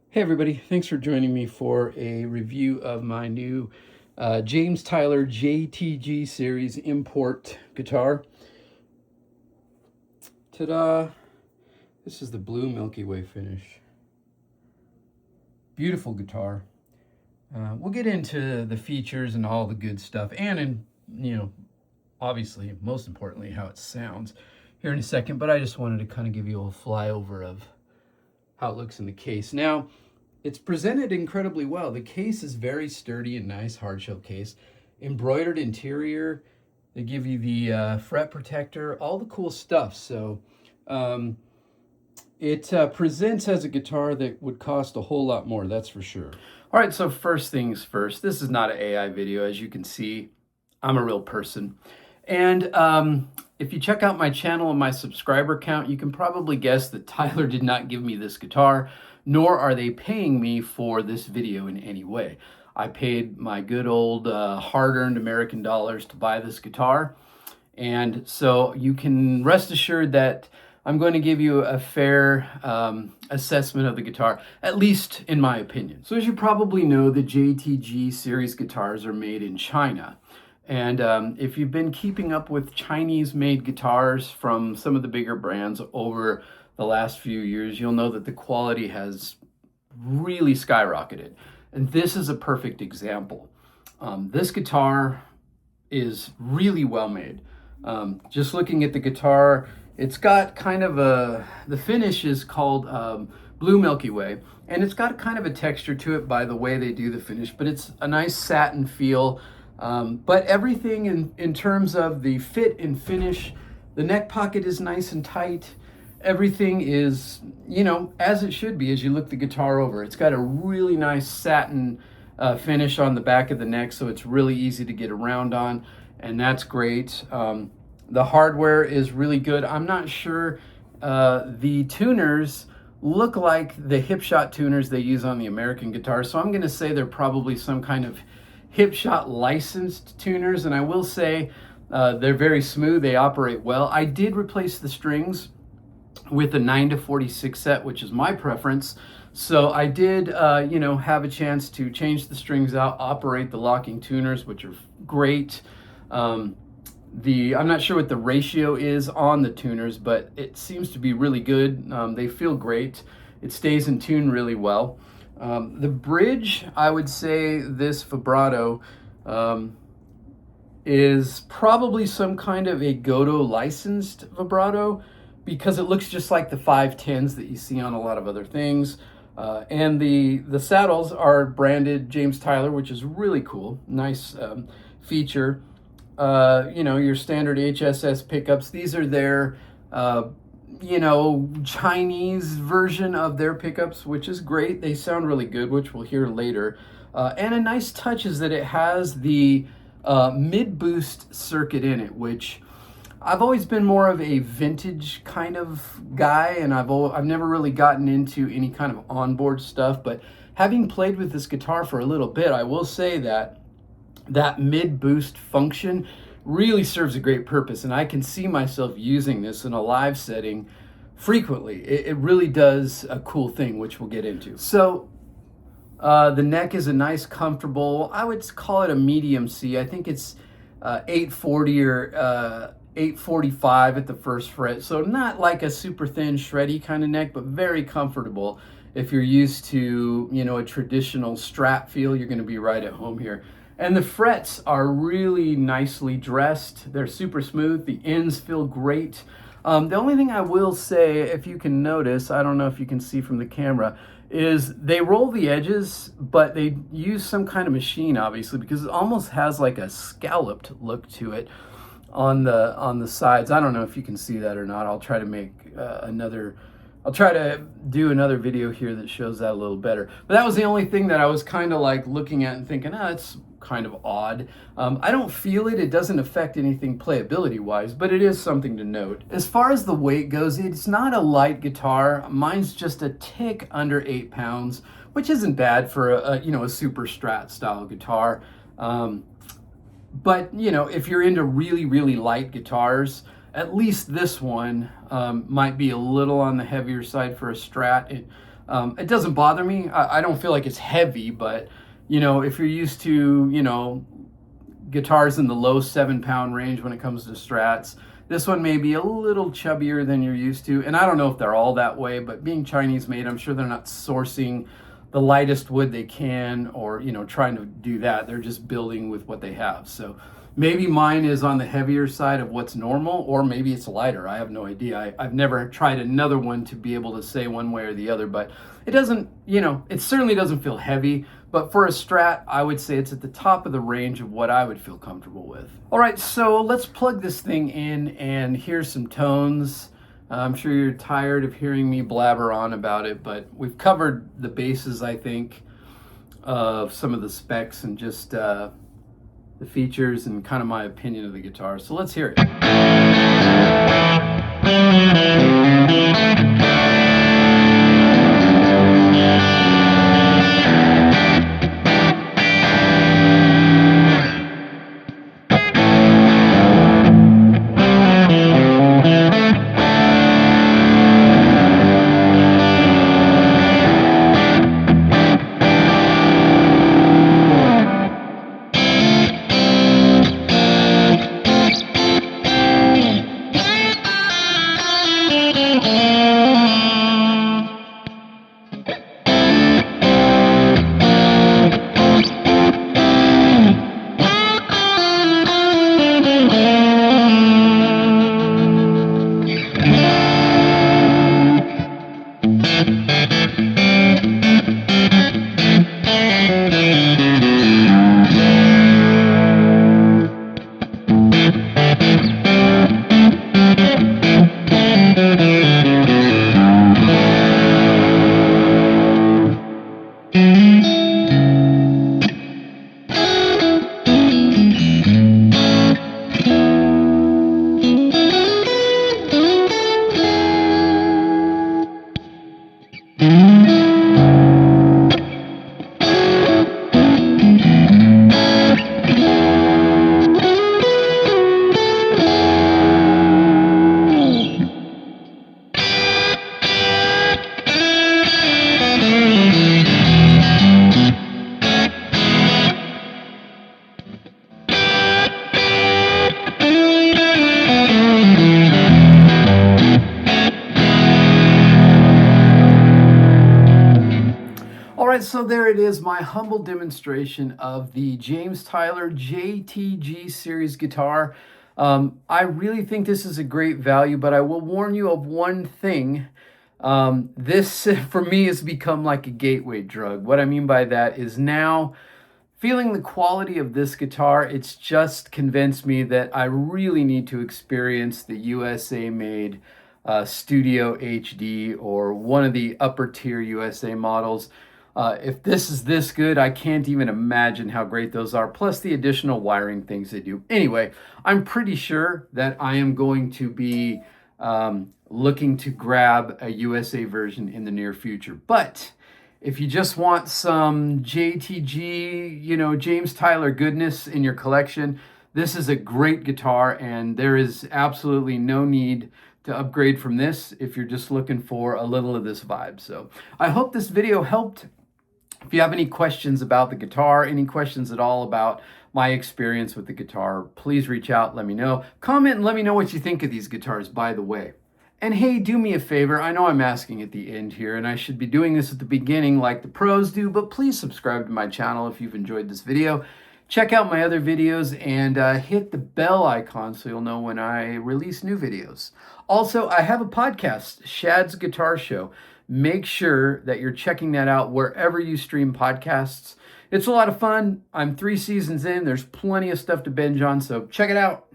Hey everybody, thanks for joining me for a review of my new James Tyler JTG series import guitar. Ta-da! This is the Blue Milky Way finish. Beautiful guitar. We'll get into the features and all the good stuff, and obviously, most importantly, how it sounds here in a second, but I just wanted to kind of give you a flyover of how it looks in the case. Now, it's presented incredibly well. The case is very sturdy and nice, hardshell case. Embroidered interior. They give you the fret protector, all the cool stuff. So it presents as a guitar that would cost a whole lot more, that's for sure. All right, so first things first. This is not an AI video. As you can see, I'm a real person. And if you check out my channel and my subscriber count, you can probably guess that Tyler did not give me this guitar, nor are they paying me for this video in any way. I paid my good old hard-earned American dollars to buy this guitar. And so you can rest assured that I'm going to give you a fair assessment of the guitar, at least in my opinion. So as you probably know, the JTG series guitars are made in China. And if you've been keeping up with Chinese-made guitars from some of the bigger brands over the last few years, you'll know that the quality has really skyrocketed. And this is a perfect example. This guitar is really well made. Just looking at the guitar, it's got kind of the finish is called Blue Milky Way, and it's got kind of a texture to it by the way they do the finish, but it's a nice satin feel. But everything in terms of the fit and finish, the neck pocket is nice and tight. Everything is, as it should be as you look the guitar over. It's got a really nice satin finish on the back of the neck, so it's really easy to get around on, and that's great. The hardware is really good. I'm not sure the tuners look like the Hipshot tuners they use on the American guitars, so I'm going to say they're probably some kind of Hipshot licensed tuners, and I will say they're very smooth. They operate well. I did replace the strings with a 9-46 set, which is my preference. So I did, have a chance to change the strings out, operate the locking tuners, which are great. I'm not sure what the ratio is on the tuners, but it seems to be really good. They feel great. It stays in tune really well. The bridge, I would say this vibrato is probably some kind of a Godot licensed vibrato, because it looks just like the 510s that you see on a lot of other things. And the saddles are branded James Tyler, which is really cool. Nice feature. Your standard HSS pickups. These are their Chinese version of their pickups, which is great. They sound really good, which we'll hear later. And a nice touch is that it has the mid-boost circuit in it, which I've always been more of a vintage kind of guy, and I've never really gotten into any kind of onboard stuff, but having played with this guitar for a little bit, I will say that mid-boost function really serves a great purpose, and I can see myself using this in a live setting frequently. It really does a cool thing, which we'll get into. So the neck is a nice, comfortable, I would call it a medium C. I think it's 840 or 845 at the first fret. So not like a super thin, shreddy kind of neck, but very comfortable. If you're used to, a traditional Strat feel, you're going to be right at home here. And the frets are really nicely dressed. They're super smooth. The ends feel great. The only thing I will say, if you can notice, I don't know if you can see from the camera, is they roll the edges, but they use some kind of machine, obviously, because it almost has like a scalloped look to it on the sides. I don't know if you can see that or not. I'll try to make I'll try to do another video here that shows that a little better. But that was the only thing that I was kind of like looking at and thinking, it's kind of odd. I don't feel it. It doesn't affect anything playability wise, but it is something to note. As far as the weight goes, it's not a light guitar. Mine's just a tick under 8 pounds, which isn't bad for a super Strat style guitar. But if you're into really, really light guitars, at least this one might be a little on the heavier side for a Strat. It doesn't bother me. I don't feel like it's heavy, but you know, if you're used to, you know, guitars in the low 7-pound range when it comes to Strats, this one may be a little chubbier than you're used to. And I don't know if they're all that way, but being Chinese made, I'm sure they're not sourcing the lightest wood they can, or, you know, trying to do that. They're just building with what they have. So maybe mine is on the heavier side of what's normal, or maybe it's lighter. I have no idea. I've never tried another one to be able to say one way or the other, but it doesn't, you know, it certainly doesn't feel heavy. But for a Strat, I would say it's at the top of the range of what I would feel comfortable with. All right, so let's plug this thing in and hear some tones. I'm sure you're tired of hearing me blabber on about it, but we've covered the bases, I think, of some of the specs and just the features and kind of my opinion of the guitar. So let's hear it. So there it is, my humble demonstration of the James Tyler JTG series guitar. I really think this is a great value, but I will warn you of one thing. This, for me, has become like a gateway drug. What I mean by that is now, feeling the quality of this guitar, it's just convinced me that I really need to experience the USA-made Studio HD or one of the upper tier USA models. If this is this good, I can't even imagine how great those are, plus the additional wiring things they do. Anyway, I'm pretty sure that I am going to be looking to grab a USA version in the near future. But if you just want some JTG, you know, James Tyler goodness in your collection, this is a great guitar, and there is absolutely no need to upgrade from this if you're just looking for a little of this vibe. So I hope this video helped. If you have any questions about the guitar, any questions at all about my experience with the guitar, please reach out, let me know. Comment and let me know what you think of these guitars, by the way. And hey, do me a favor. I know I'm asking at the end here, and I should be doing this at the beginning like the pros do, but please subscribe to my channel if you've enjoyed this video. Check out my other videos and hit the bell icon so you'll know when I release new videos. Also, I have a podcast, Shad's Guitar Show. Make sure that you're checking that out wherever you stream podcasts. It's a lot of fun. I'm 3 seasons in. There's plenty of stuff to binge on, so check it out.